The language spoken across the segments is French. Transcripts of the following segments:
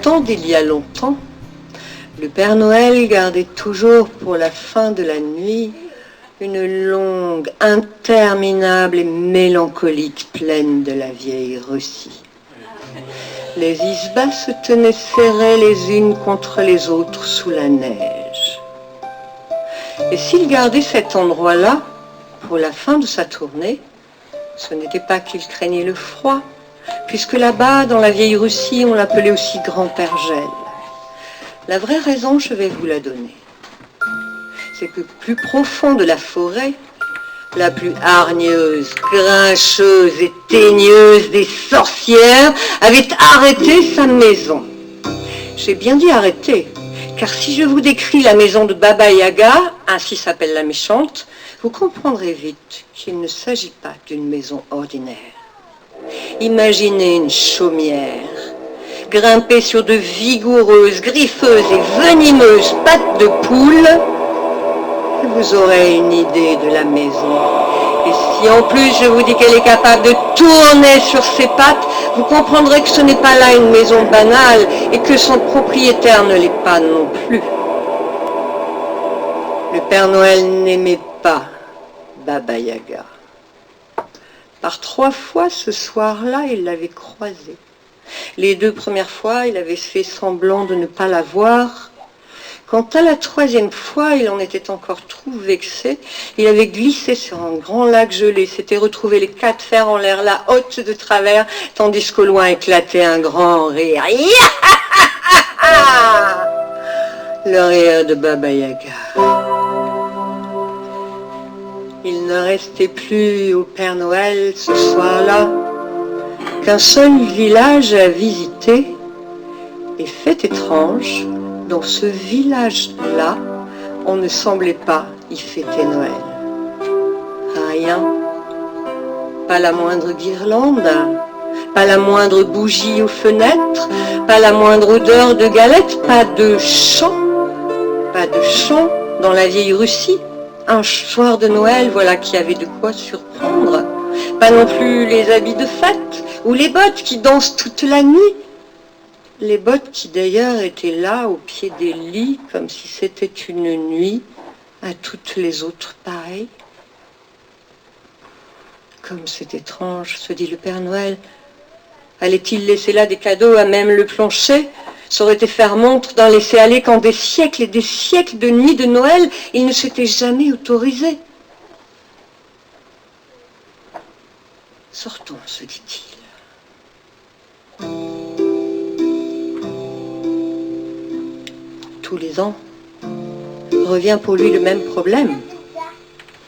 pourtant d'il y a longtemps, le Père Noël gardait toujours pour la fin de la nuit une longue, interminable et mélancolique plaine de la vieille Russie. Les isbas se tenaient serrées les unes contre les autres sous la neige. Et s'il gardait cet endroit-là pour la fin de sa tournée, ce n'était pas qu'il craignait le froid, puisque là-bas, dans la vieille Russie, on l'appelait aussi Grand-Père Gel. La vraie raison, je vais vous la donner. C'est que plus profond de la forêt, la plus hargneuse, grincheuse et teigneuse des sorcières avait arrêté sa maison. J'ai bien dit arrêter, car si je vous décris la maison de Baba Yaga, ainsi s'appelle la méchante, vous comprendrez vite qu'il ne s'agit pas d'une maison ordinaire. Imaginez une chaumière, grimpée sur de vigoureuses, griffeuses et venimeuses pattes de poule, et vous aurez une idée de la maison. Et si en plus je vous dis qu'elle est capable de tourner sur ses pattes, vous comprendrez que ce n'est pas là une maison banale et que son propriétaire ne l'est pas non plus. Le Père Noël n'aimait pas Baba Yaga. Par 3 fois ce soir-là, il l'avait croisée. Les 2 premières fois, il avait fait semblant de ne pas la voir. Quant à la 3e fois, il en était encore tout vexé. Il avait glissé sur un grand lac gelé, s'était retrouvé les 4 fers en l'air, la hotte de travers, tandis qu'au loin éclatait un grand rire. Le rire de Baba Yaga. Il ne restait plus au Père Noël ce soir-là qu'un seul village à visiter, et fait étrange, dans ce village-là, on ne semblait pas y fêter Noël. Rien. Pas la moindre guirlande, pas la moindre bougie aux fenêtres, pas la moindre odeur de galette, pas de chant dans la vieille Russie. Un soir de Noël, voilà qui avait de quoi surprendre. Pas non plus les habits de fête ou les bottes qui dansent toute la nuit. Les bottes qui d'ailleurs étaient là au pied des lits comme si c'était une nuit à toutes les autres pareilles. Comme c'est étrange, se dit le Père Noël. Allait-il laisser là des cadeaux à même le plancher? Ça aurait été faire montre d'un laisser-aller qu'en des siècles et des siècles de nuits de Noël, il ne s'était jamais autorisé. Sortons, se dit-il. Tous les ans, revient pour lui le même problème.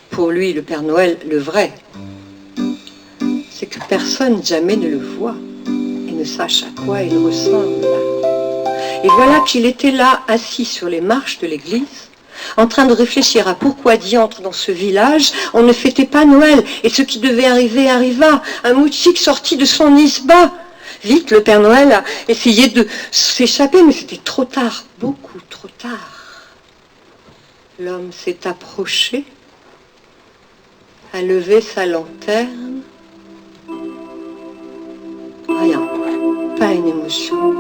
Pour lui, le Père Noël, le vrai, c'est que personne jamais ne le voit et ne sache à quoi il ressemble. Et voilà qu'il était là, assis sur les marches de l'église, en train de réfléchir à pourquoi diantre dans ce village on ne fêtait pas Noël, et ce qui devait arriver arriva, un moutchik sorti de son isba. Vite, le Père Noël a essayé de s'échapper, mais c'était trop tard, beaucoup trop tard. L'homme s'est approché, a levé sa lanterne. Rien, pas une émotion.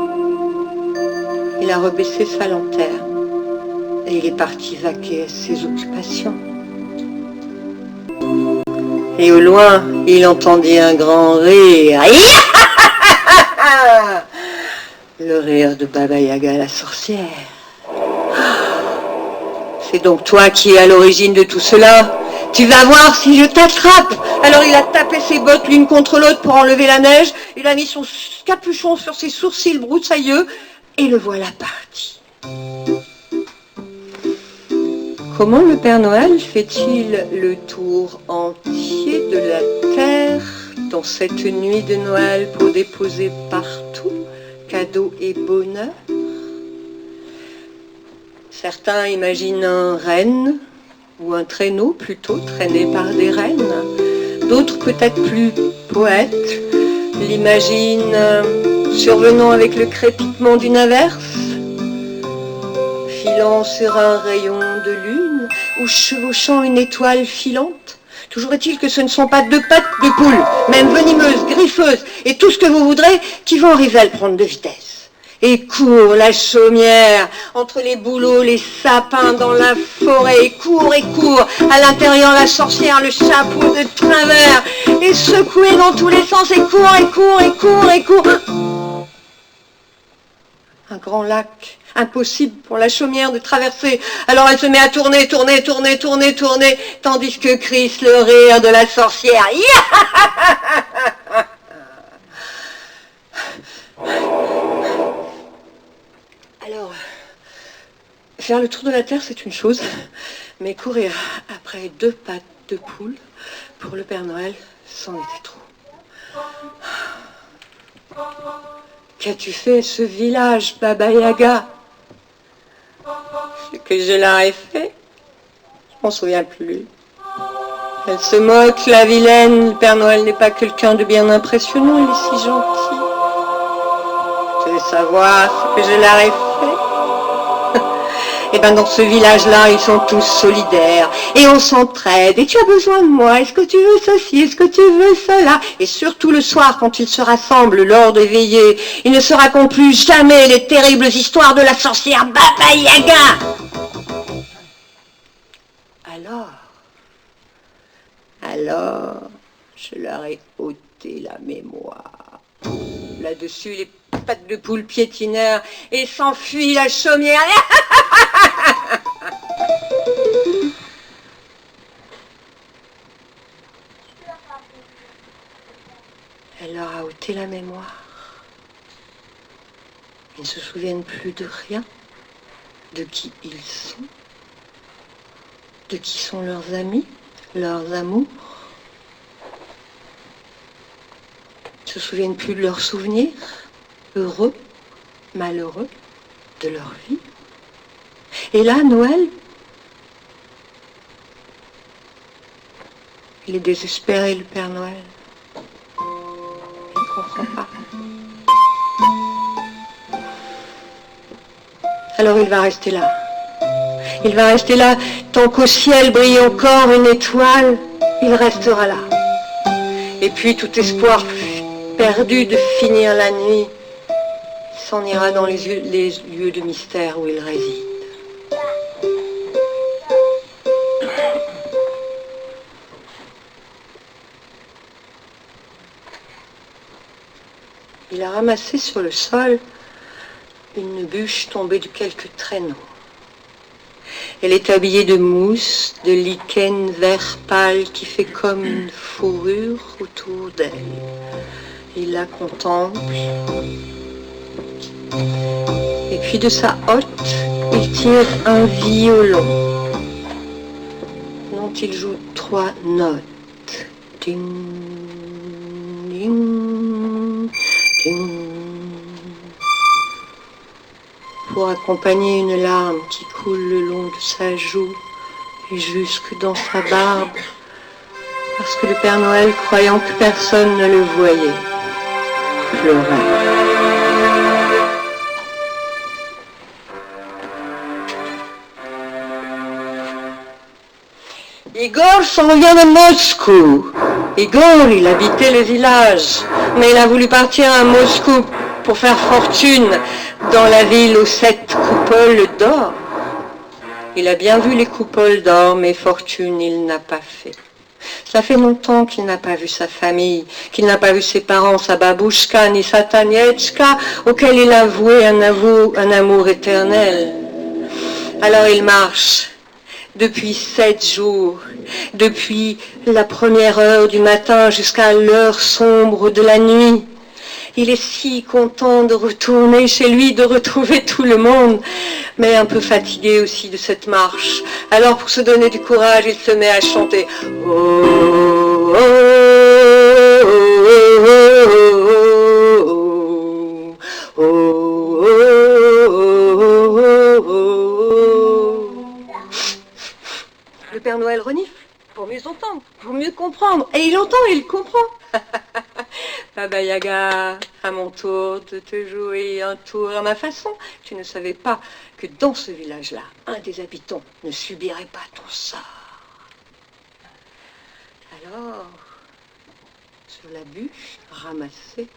Il a rebaissé sa lanterne et il est parti vaquer à ses occupations. Et au loin, il entendit un grand rire. Le rire de Baba Yaga, la sorcière. C'est donc toi qui es à l'origine de tout cela. Tu vas voir si je t'attrape. Alors il a tapé ses bottes l'une contre l'autre pour enlever la neige. Il a mis son capuchon sur ses sourcils broussailleux. Et le voilà parti. Comment le Père Noël fait-il le tour entier de la terre dans cette nuit de Noël pour déposer partout cadeaux et bonheur? Certains imaginent un renne, ou un traîneau plutôt, traîné par des rennes. D'autres, peut-être plus poètes, l'imaginent survenant avec le crépitement d'une averse, filant sur un rayon de lune, ou chevauchant une étoile filante. Toujours est-il que ce ne sont pas 2 pattes de poule, même venimeuses, griffeuses, et tout ce que vous voudrez, qui vont arriver à le prendre de vitesse. Et court la chaumière, entre les bouleaux, les sapins, dans la forêt, et court, à l'intérieur la sorcière, le chapeau de travers, et secouée dans tous les sens, et court, un grand lac, impossible pour la chaumière de traverser. Alors elle se met à tourner, tandis que crisse le rire de la sorcière. Alors, faire le tour de la Terre, c'est une chose, mais courir après 2 pattes de poule, pour le Père Noël, c'en était trop. Qu'as-tu fait, ce village, Baba Yaga? Ce que je leur ai fait, je m'en souviens plus. Elle se moque, la vilaine. Le Père Noël n'est pas quelqu'un de bien impressionnant, il est si gentil. Tu veux savoir ce que je leur ai fait? Et bien dans ce village-là, ils sont tous solidaires et on s'entraide. Et tu as besoin de moi, est-ce que tu veux ceci, est-ce que tu veux cela? Et surtout le soir, quand ils se rassemblent lors des veillées, ils ne se racontent plus jamais les terribles histoires de la sorcière Baba Yaga. Alors, je leur ai ôté la mémoire. Là-dessus, les pattes de poule piétinèrent et s'enfuit la chaumière. Elle leur a ôté la mémoire. Ils ne se souviennent plus de rien, de qui ils sont, de qui sont leurs amis, leurs amours. Ils ne se souviennent plus de leurs souvenirs, heureux, malheureux, de leur vie. Et là, Noël, il est désespéré, le Père Noël. Il ne comprend pas. Alors il va rester là. Il va rester là tant qu'au ciel brille encore une étoile. Il restera là. Et puis tout espoir perdu de finir la nuit s'en ira dans les lieux de mystère où il réside. Il a ramassé sur le sol une bûche tombée de quelques traîneaux. Elle est habillée de mousse, de lichen vert pâle qui fait comme une fourrure autour d'elle. Il la contemple. Et puis de sa hotte, il tire un violon dont il joue 3 notes. Ding, ding, ding. Pour accompagner une larme qui coule le long de sa joue et jusque dans sa barbe, parce que le Père Noël, croyant que personne ne le voyait, pleurait. Igor s'en revient de Moscou. Igor, il habitait le village, mais il a voulu partir à Moscou pour faire fortune dans la ville aux 7 coupoles d'or. Il a bien vu les coupoles d'or, mais fortune il n'a pas fait. Ça fait longtemps qu'il n'a pas vu sa famille, qu'il n'a pas vu ses parents, sa babouchka, ni sa Tanietchka, auquel il a voué un amour éternel. Alors il marche depuis 7 jours, depuis la première heure du matin jusqu'à l'heure sombre de la nuit. Il est si content de retourner chez lui, de retrouver tout le monde, mais un peu fatigué aussi de cette marche. Alors pour se donner du courage, il se met à chanter. Oh, oh, oh, oh, oh. Le Père Noël renifle pour mieux entendre, pour mieux comprendre. Et il entend et il comprend. Baba Yaga, à mon tour de te jouer un tour à ma façon. Tu ne savais pas que dans ce village-là, un des habitants ne subirait pas ton sort. Alors, sur la bûche ramassée,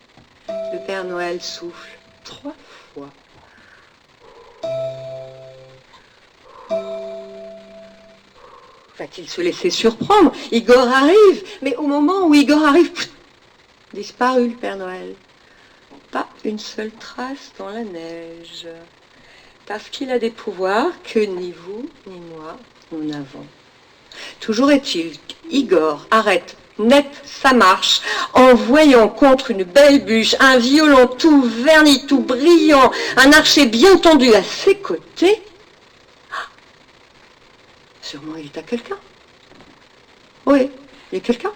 le Père Noël souffle 3 fois. Va-t-il se laisser surprendre? Igor arrive, mais au moment où Igor arrive, disparu le Père Noël. Pas une seule trace dans la neige. Parce qu'il a des pouvoirs que ni vous ni moi nous n'avons. Toujours est-il qu'Igor arrête net sa marche en voyant contre une belle bûche un violon tout verni, tout brillant, un archet bien tendu à ses côtés. Ah, sûrement il est à quelqu'un. Oui, il y a quelqu'un.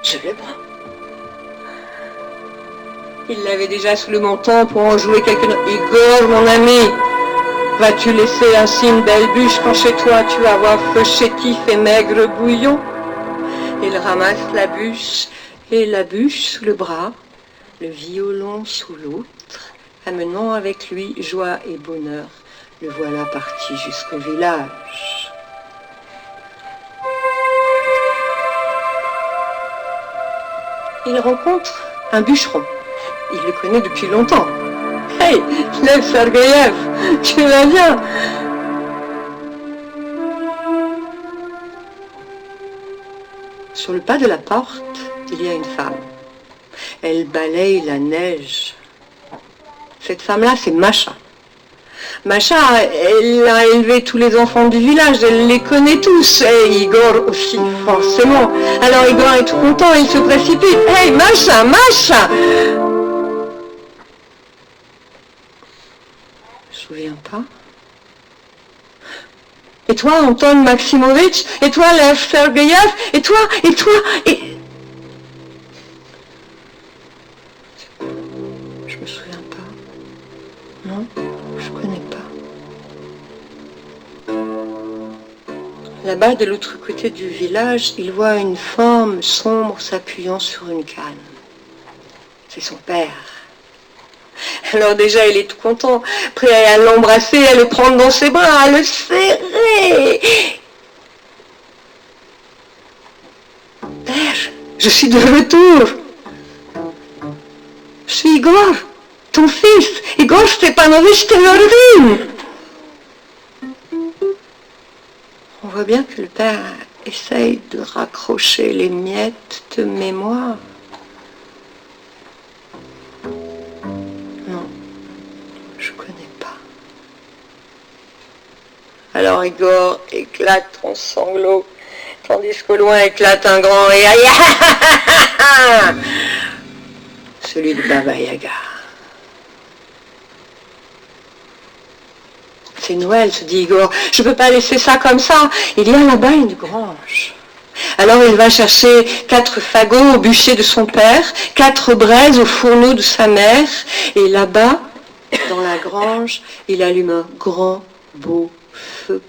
Je le vois. Il l'avait déjà sous le menton pour en jouer quelques notes. Igor, mon ami, vas-tu laisser ainsi une belle bûche quand chez toi tu vas avoir feu chétif et maigre bouillon? Il ramasse la bûche et la bûche sous le bras, le violon sous l'autre, amenant avec lui joie et bonheur. Le voilà parti jusqu'au village. Il rencontre un bûcheron. Il le connaît depuis longtemps. Hey, Lev Sergeyev, tu vas bien? Sur le pas de la porte, il y a une femme. Elle balaye la neige. Cette femme-là, c'est Masha. Masha, elle a élevé tous les enfants du village, elle les connaît tous, et Igor aussi, forcément. Alors Igor est tout content, il se précipite. Hey, Masha, Masha! Je me souviens pas. Et toi, Anton Maximovitch? Et toi, Lev Sergeyev? Et toi? Et toi? Et... Je me souviens pas. Non, je connais pas. Là-bas, de l'autre côté du village, il voit une forme sombre s'appuyant sur une canne. C'est son père. Alors déjà, il est tout content, prêt à l'embrasser, à le prendre dans ses bras, à le serrer. Père, je suis de retour. Je suis Igor, ton fils, Igor Stepanovitch Temervin. On voit bien que le père essaye de raccrocher les miettes de mémoire. Non, je connais pas. Alors Igor éclate en sanglots, tandis qu'au loin éclate un grand et celui de Baba Yaga. C'est Noël, se dit Igor. Je ne peux pas laisser ça comme ça. Il y a là-bas une grange. Alors il va chercher 4 fagots au bûcher de son père, 4 braises au fourneau de sa mère. Et là-bas, dans la grange, il allume un grand, beau feu.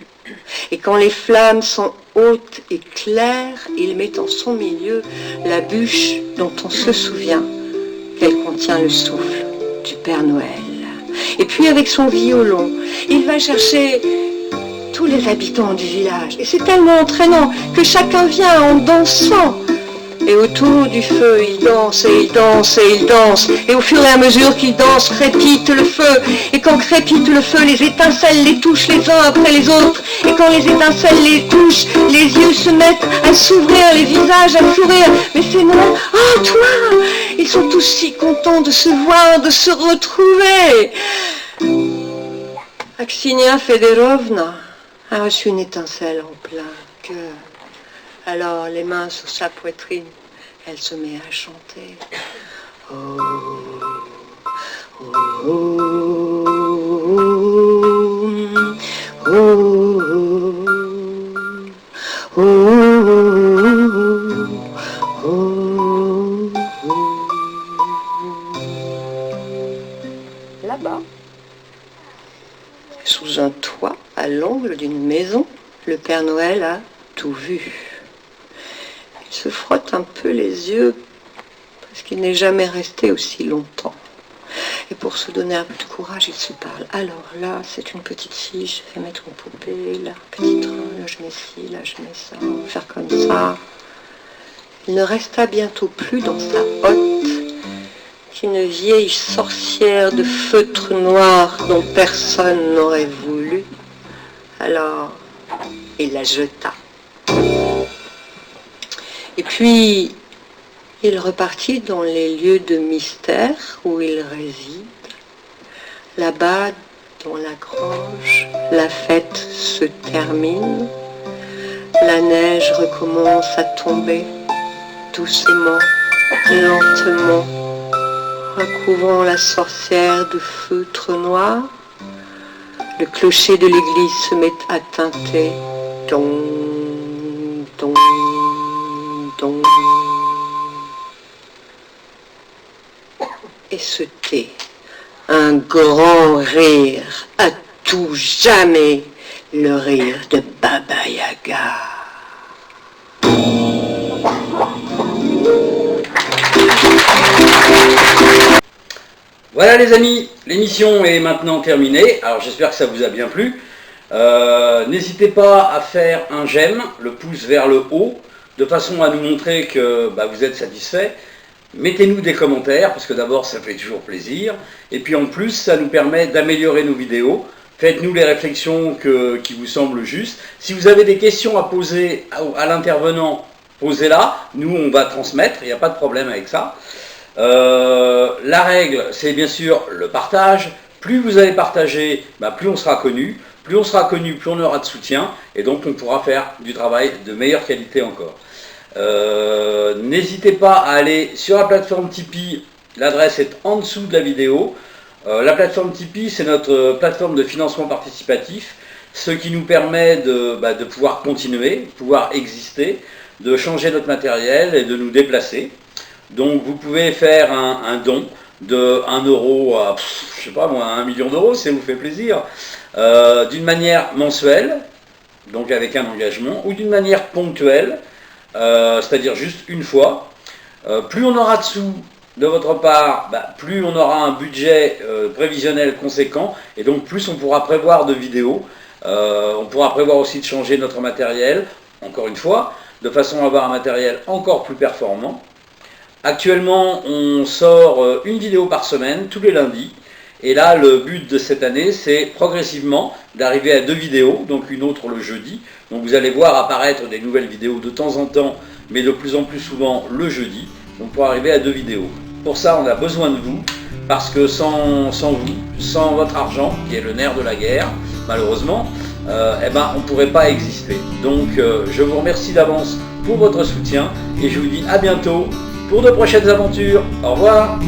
Et quand les flammes sont hautes et claires, il met en son milieu la bûche dont on se souvient qu'elle contient le souffle du Père Noël. Et puis avec son violon, il va chercher tous les habitants du village. Et c'est tellement entraînant que chacun vient en dansant. Et autour du feu, il danse et il danse et il danse. Et au fur et à mesure qu'il danse, crépite le feu. Et quand crépite le feu, les étincelles les touchent les uns après les autres. Et quand les étincelles les touchent, les yeux se mettent à s'ouvrir, les visages à sourire. Mais c'est Noël. Oh, toi! Ils sont tous si contents de se voir, de se retrouver. Aksinia Fedorovna a reçu une étincelle en plein cœur. Alors, les mains sur sa poitrine, elle se met à chanter. Oh, oh, oh, oh, oh, oh. Là-bas, sous un toit, à l'angle d'une maison, le Père Noël a tout vu. Il se frotte un peu les yeux parce qu'il n'est jamais resté aussi longtemps. Et pour se donner un peu de courage, il se parle. Alors là, c'est une petite fille, je vais mettre une poupée, là, un petit train, là je mets ci, là je mets ça, on va faire comme ça. Il ne resta bientôt plus dans sa hotte une vieille sorcière de feutre noir dont personne n'aurait voulu. Alors, il la jeta. Et puis, il repartit dans les lieux de mystère où il réside. Là-bas, dans la grange, la fête se termine. La neige recommence à tomber, doucement, lentement, recouvrant la sorcière de feutre noir. Le clocher de l'église se met à tinter. Dong, dong, dong. Et se tait un grand rire, à tout jamais le rire de Baba Yaga. Voilà les amis, l'émission est maintenant terminée, alors j'espère que ça vous a bien plu. N'hésitez pas à faire un j'aime, le pouce vers le haut, de façon à nous montrer que vous êtes satisfait. Mettez-nous des commentaires, parce que d'abord ça fait toujours plaisir, et puis en plus ça nous permet d'améliorer nos vidéos. Faites-nous les réflexions qui vous semblent justes. Si vous avez des questions à poser à l'intervenant, posez-la, nous on va transmettre, il n'y a pas de problème avec ça. La règle, c'est bien sûr le partage. Plus vous allez partager, plus on sera connu. Plus on sera connu, plus on aura de soutien. Et donc on pourra faire du travail de meilleure qualité encore. N'hésitez pas à aller sur la plateforme Tipeee. L'adresse est en dessous de la vidéo. La plateforme Tipeee, c'est notre plateforme de financement participatif. Ce qui nous permet de pouvoir continuer, pouvoir exister, de changer notre matériel et de nous déplacer. Donc vous pouvez faire un don de 1 euro à, je sais pas moi, 1 million d'euros, si ça vous fait plaisir, d'une manière mensuelle, donc avec un engagement, ou d'une manière ponctuelle, c'est-à-dire juste une fois. Plus on aura de sous de votre part, plus on aura un budget prévisionnel conséquent, et donc plus on pourra prévoir de vidéos. On pourra prévoir aussi de changer notre matériel, encore une fois, de façon à avoir un matériel encore plus performant. Actuellement, on sort une vidéo par semaine, tous les lundis. Et là, le but de cette année, c'est progressivement d'arriver à 2 vidéos, donc une autre le jeudi. Donc vous allez voir apparaître des nouvelles vidéos de temps en temps, mais de plus en plus souvent le jeudi. Donc pour arriver à 2 vidéos. Pour ça, on a besoin de vous, parce que sans vous, sans votre argent, qui est le nerf de la guerre, malheureusement, on ne pourrait pas exister. Donc je vous remercie d'avance pour votre soutien, et je vous dis à bientôt pour de prochaines aventures. Au revoir.